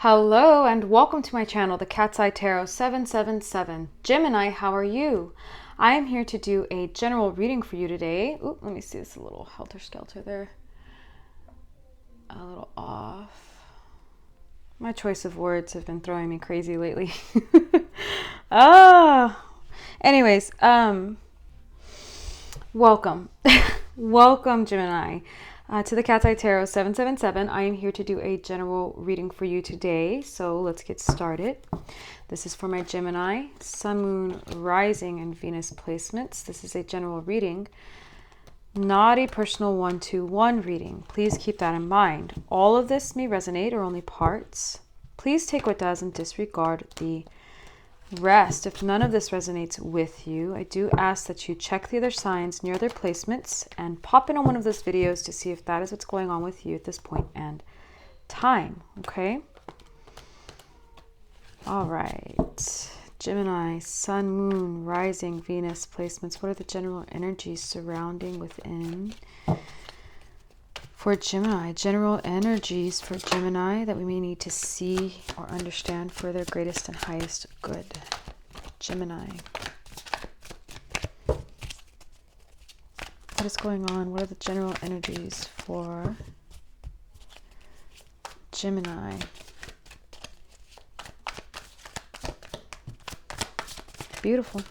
Hello and welcome to my channel, the Cat's Eye Tarot 777. Gemini, how are you? I am here to do a general reading for you today. Ooh, let me see this a little helter-skelter there. A little off. My choice of words have been throwing me crazy lately. Anyways, welcome. Welcome, Gemini. To the Cat's Eye Tarot 777. I am here to do a general reading for you today. So let's get started. This is for my Gemini, Sun, Moon, Rising, and Venus placements. This is a general reading, not a personal one-to-one reading. Please keep that in mind. All of this may resonate or only parts. Please take what does and disregard the rest. If none of this resonates with you, I do ask that you check the other signs near their placements and pop in on one of those videos to see if that is what's going on with you at this point and time. Okay? All right. Gemini, Sun, Moon, Rising, Venus placements. What are the general energies surrounding within for Gemini? General energies for Gemini that we may need to see or understand for their greatest and highest good. Gemini. What is going on? What are the general energies for Gemini? Beautiful.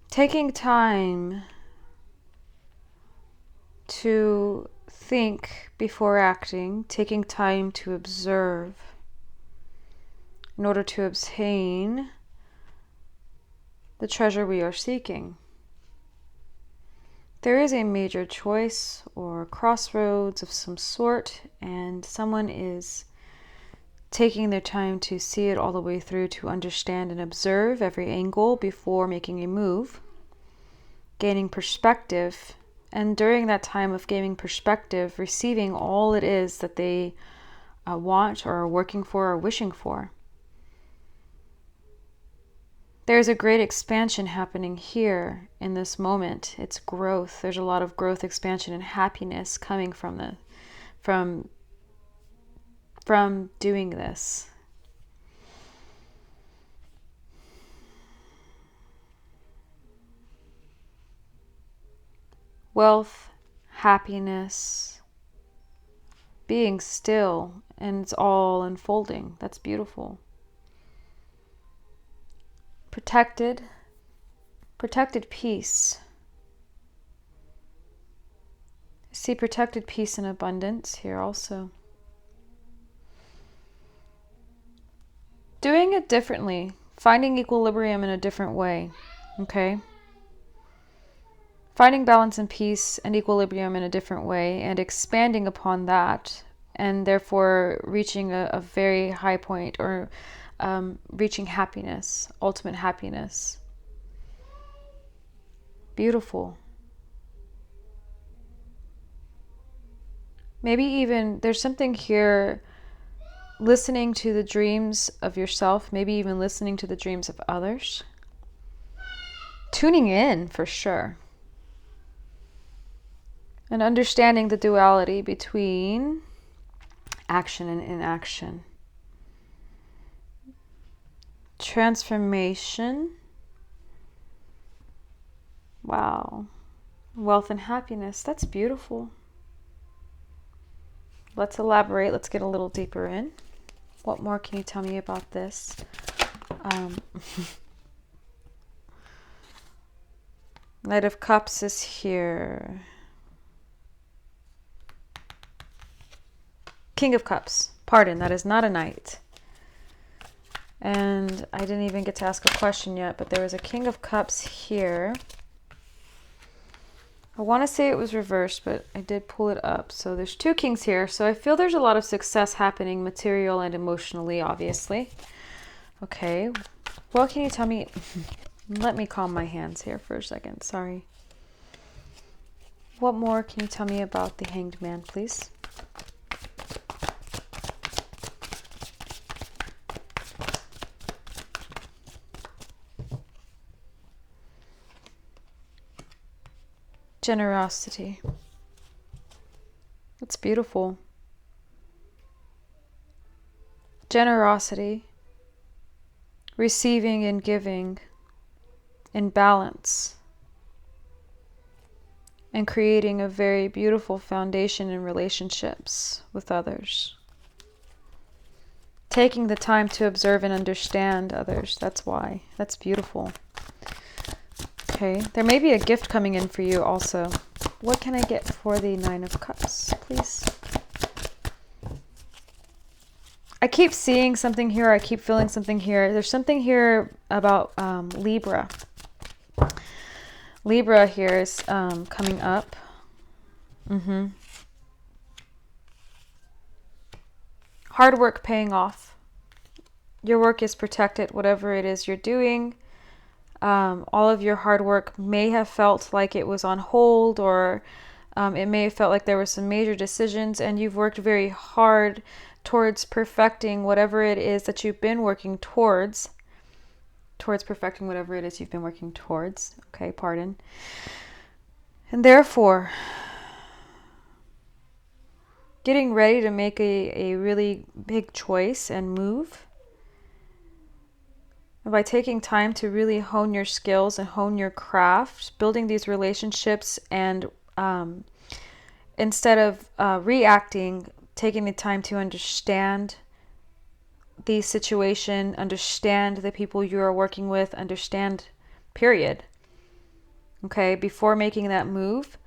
Taking time to think before acting, taking time to observe in order to obtain the treasure we are seeking. There is a major choice or crossroads of some sort, and someone is taking their time to see it all the way through, to understand and observe every angle before making a move, gaining perspective, and during that time of gaining perspective, receiving all it is that they want or are working for or wishing for. There's a great expansion happening here in this moment. It's growth. There's a lot of growth, expansion, and happiness coming from doing this. Wealth, happiness, being still, and it's all unfolding. That's beautiful. Protected peace. I see protected peace and abundance here also. Doing it differently, finding equilibrium in a different way, okay? Finding balance and peace and equilibrium in a different way and expanding upon that, and therefore reaching a very high point, or reaching happiness, ultimate happiness. Beautiful. Maybe even there's something here, listening to the dreams of yourself, maybe even listening to the dreams of others. Tuning in for sure. And understanding the duality between action and inaction. Transformation. Wow. Wealth and happiness. That's beautiful. Let's elaborate. Let's get a little deeper in. What more can you tell me about this? Knight of Cups is here. King of Cups. Pardon, that is not a knight. And I didn't even get to ask a question yet, but there was a King of Cups here. I want to say it was reversed, but I did pull it up. So there's two kings here. So I feel there's a lot of success happening, material and emotionally, obviously. Okay. What can you tell me? Let me calm my hands here for a second. Sorry. What more can you tell me about the Hanged Man, please? Generosity. It's beautiful. Generosity. Receiving and giving in balance. And creating a very beautiful foundation in relationships with others. Taking the time to observe and understand others. That's why. That's beautiful. Okay. There may be a gift coming in for you also. What can I get for the Nine of Cups, please? I keep seeing something here. I keep feeling something here. There's something here about Libra. Libra here is coming up. Hard work paying off. Your work is protected, whatever it is you're doing. All of your hard work may have felt like it was on hold, or it may have felt like there were some major decisions, and you've worked very hard towards perfecting whatever it is that you've been working towards. Perfecting whatever it is you've been working towards. Okay, pardon. And therefore, getting ready to make a really big choice and move. And by taking time to really hone your skills and hone your craft, building these relationships, and instead of reacting, taking the time to understand the situation, understand the people you are working with, understand, period. Okay, before making that move,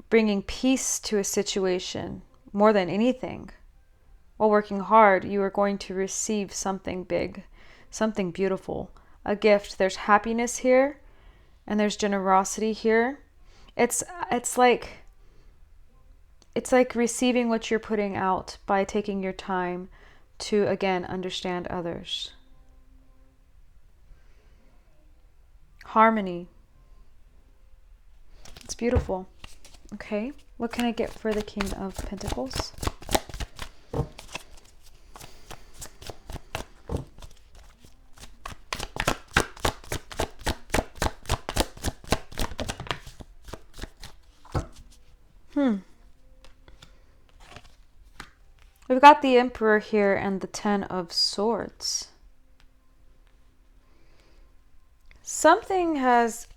bringing peace to a situation more than anything. While working hard, you are going to receive something big, something beautiful, a gift. There's happiness here, and there's generosity here. It's like receiving what you're putting out by taking your time to, again, understand others. Harmony. It's beautiful. Okay, what can I get for the King of Pentacles? We've got the Emperor here and the Ten of Swords. Something has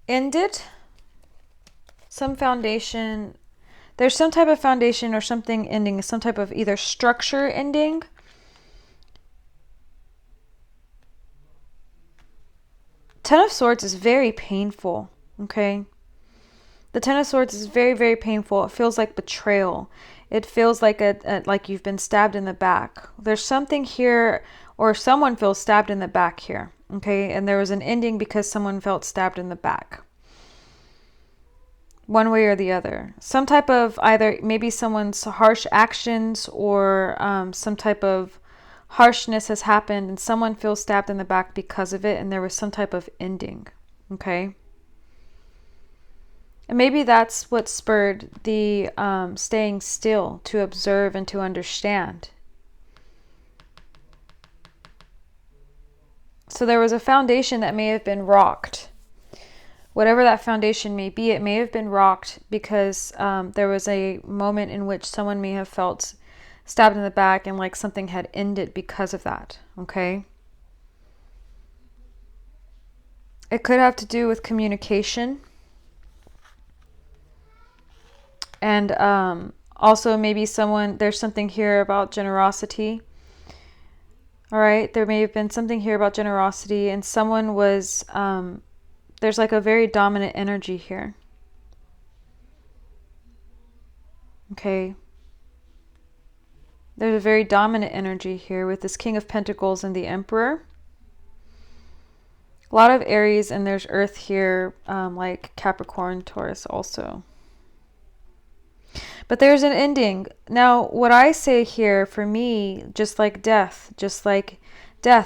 ended. Some foundation. There's some type of foundation or something ending. Some type of either structure ending. Ten of Swords is very painful. Okay. The Ten of Swords is very, very painful. It feels like betrayal. It feels like like you've been stabbed in the back. There's something here, or someone feels stabbed in the back here. Okay, and there was an ending because someone felt stabbed in the back. One way or the other. Some type of either maybe someone's harsh actions or some type of harshness has happened and someone feels stabbed in the back because of it, and there was some type of ending. Okay. And maybe that's what spurred the staying still, to observe and to understand. So there was a foundation that may have been rocked. Whatever that foundation may be, it may have been rocked because there was a moment in which someone may have felt stabbed in the back and like something had ended because of that. Okay. It could have to do with communication. And also maybe there's something here about generosity. All right. There may have been something here about generosity, and someone was, there's like a very dominant energy here. Okay. There's a very dominant energy here with this King of Pentacles and the Emperor. A lot of Aries, and there's Earth here, like Capricorn, Taurus also. But there's an ending. Now, what I say here, for me, just like death,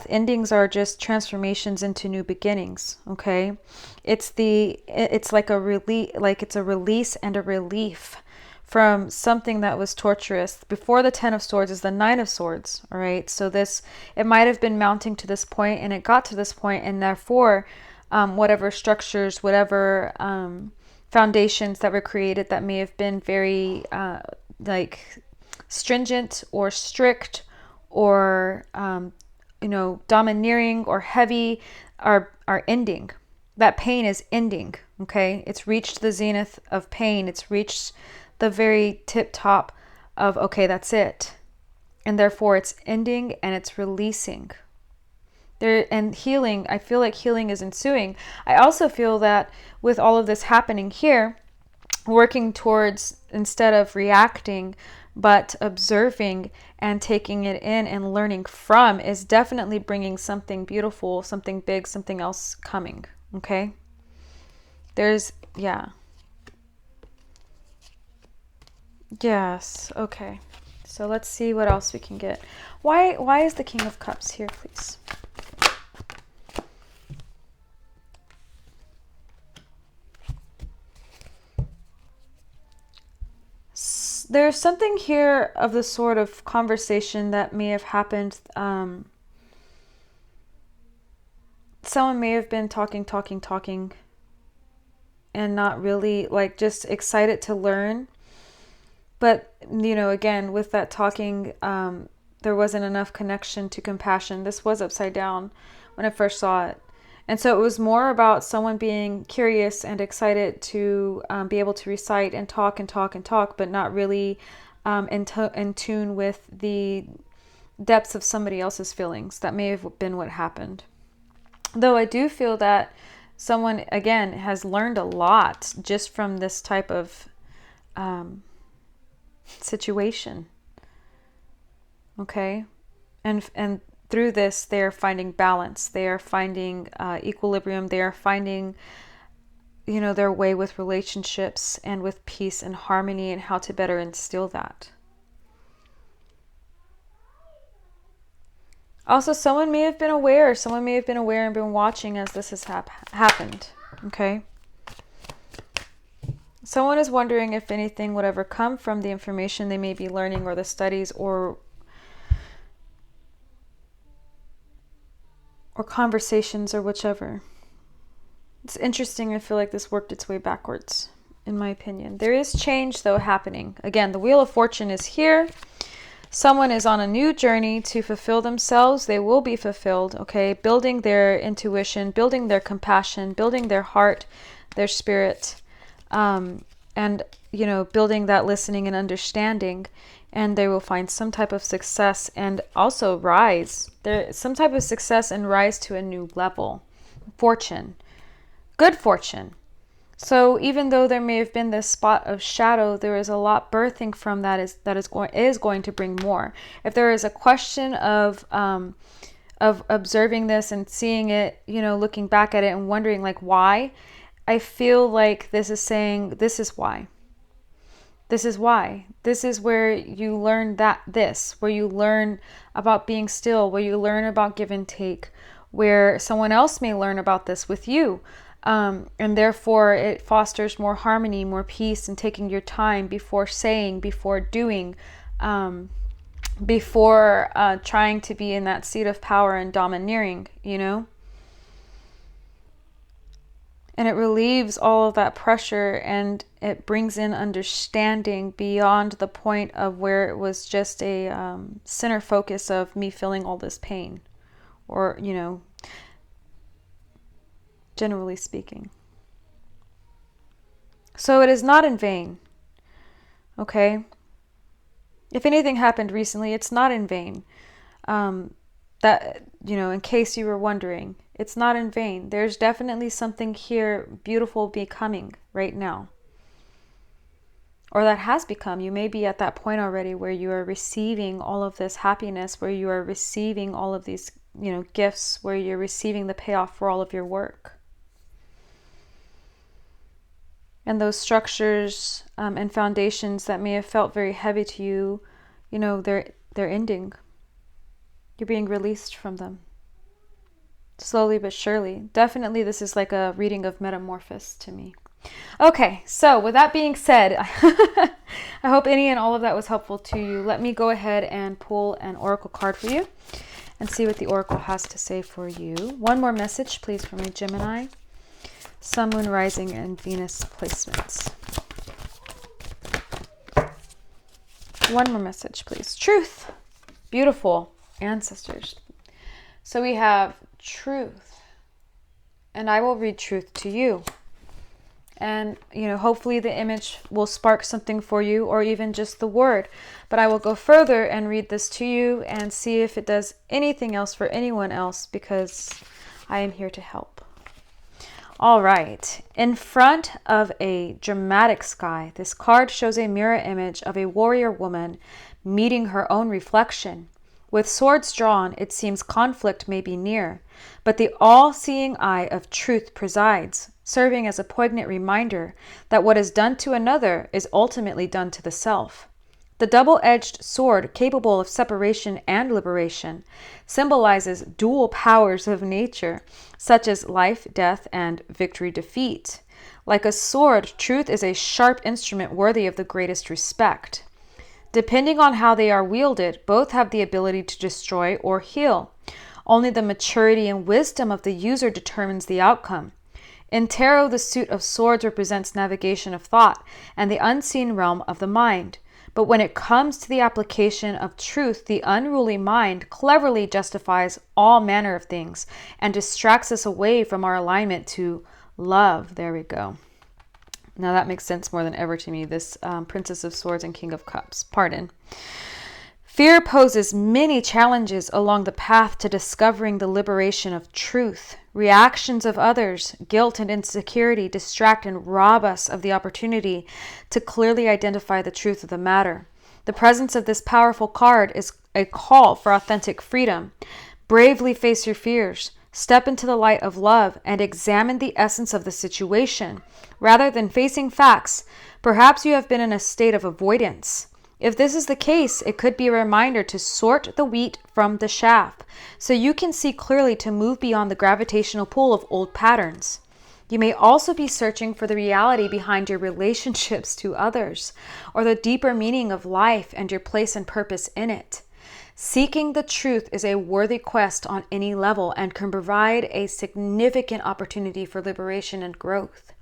endings are just transformations into new beginnings. Okay, it's like a release and a relief from something that was torturous. Before the Ten of Swords is the Nine of Swords. All right, so it might have been mounting to this point, and it got to this point, and therefore whatever structures, whatever foundations that were created that may have been very like stringent or strict or domineering or heavy are ending. That pain is ending. Okay, it's reached the zenith of pain. It's reached the very tip top of, okay, that's it. And therefore it's ending and it's releasing. And healing, I feel like healing is ensuing. I also feel that with all of this happening here, working towards, instead of reacting, but observing and taking it in and learning from, is definitely bringing something beautiful, something big, something else coming. Okay? Yes. Okay. So let's see what else we can get. Why is the King of Cups here, please? There's something here of the sort of conversation that may have happened. Someone may have been talking, and not really, like, just excited to learn. But, again, with that talking, there wasn't enough connection to compassion. This was upside down when I first saw it. And so it was more about someone being curious and excited to be able to recite and talk, but not really in tune with the depths of somebody else's feelings. That may have been what happened. Though I do feel that someone, again, has learned a lot just from this type of situation. Okay? And through this, they are finding balance. They are finding equilibrium. They are finding, their way with relationships and with peace and harmony, and how to better instill that. Also, someone may have been aware. Someone may have been aware and been watching as this has happened. Okay? Someone is wondering if anything would ever come from the information they may be learning, or the studies, or conversations, or whichever. It's interesting. I feel like this worked its way backwards, in my opinion. There is change, though, happening. Again, the Wheel of Fortune is here. Someone is on a new journey to fulfill themselves. They will be fulfilled, okay? Building their intuition, building their compassion, building their heart, their spirit, and, building that listening and understanding. And they will find some type of success and also rise. Some type of success and rise to a new level. Fortune. Good fortune. So even though there may have been this spot of shadow, there is a lot birthing from that is going to bring more. If there is a question of observing this and seeing it, looking back at it and wondering, like, why, I feel like this is saying, this is why. This is why. This is where you learn where you learn about being still, where you learn about give and take, where someone else may learn about this with you. And therefore it fosters more harmony, more peace, and taking your time before saying, before doing, before trying to be in that seat of power and domineering, And it relieves all of that pressure, and it brings in understanding beyond the point of where it was just a center focus of me feeling all this pain, or, generally speaking. So it is not in vain, okay? If anything happened recently, it's not in vain. That, in case you were wondering, it's not in vain. There's definitely something here beautiful becoming right now. Or that has become. You may be at that point already where you are receiving all of this happiness, where you are receiving all of these, gifts, where you're receiving the payoff for all of your work. And those structures and foundations that may have felt very heavy to you, they're ending. You're being released from them. Slowly but surely. Definitely this is like a reading of Metamorphosis to me. Okay, so with that being said, I hope any and all of that was helpful to you. Let me go ahead and pull an oracle card for you. and see what the Oracle has to say for you. One more message, please, for my Gemini. Sun, Moon, Rising, and Venus placements. One more message, please. Truth. Beautiful. Ancestors. So we have truth. And I will read truth to you. And, hopefully the image will spark something for you, or even just the word. But I will go further and read this to you and see if it does anything else for anyone else, because I am here to help. All right. In front of a dramatic sky, this card shows a mirror image of a warrior woman meeting her own reflection. With swords drawn, it seems conflict may be near, but the all-seeing eye of truth presides, serving as a poignant reminder that what is done to another is ultimately done to the self. The double-edged sword, capable of separation and liberation, symbolizes dual powers of nature, such as life, death, and victory, defeat. Like a sword, truth is a sharp instrument worthy of the greatest respect. Depending on how they are wielded, both have the ability to destroy or heal. Only the maturity and wisdom of the user determines the outcome. In tarot, the suit of swords represents navigation of thought and the unseen realm of the mind. But when it comes to the application of truth, the unruly mind cleverly justifies all manner of things and distracts us away from our alignment to love. There we go. Now that makes sense more than ever to me, this Princess of Swords and King of Cups. Pardon. Fear poses many challenges along the path to discovering the liberation of truth. Reactions of others, guilt and insecurity distract and rob us of the opportunity to clearly identify the truth of the matter. The presence of this powerful card is a call for authentic freedom. Bravely face your fears. Step into the light of love and examine the essence of the situation. Rather than facing facts, perhaps you have been in a state of avoidance. If this is the case, it could be a reminder to sort the wheat from the chaff, so you can see clearly to move beyond the gravitational pull of old patterns. You may also be searching for the reality behind your relationships to others, or the deeper meaning of life and your place and purpose in it. Seeking the truth is a worthy quest on any level and can provide a significant opportunity for liberation and growth.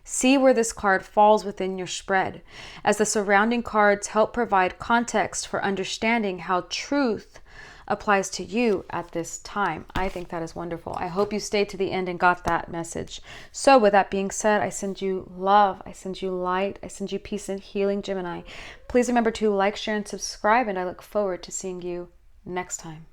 See where this card falls within your spread, as the surrounding cards help provide context for understanding how truth applies to you at this time. I think that is wonderful. I hope you stayed to the end and got that message. So with that being said, I send you love, I send you light, I send you peace and healing, Gemini. Please remember to like, share, and subscribe, and I look forward to seeing you next time.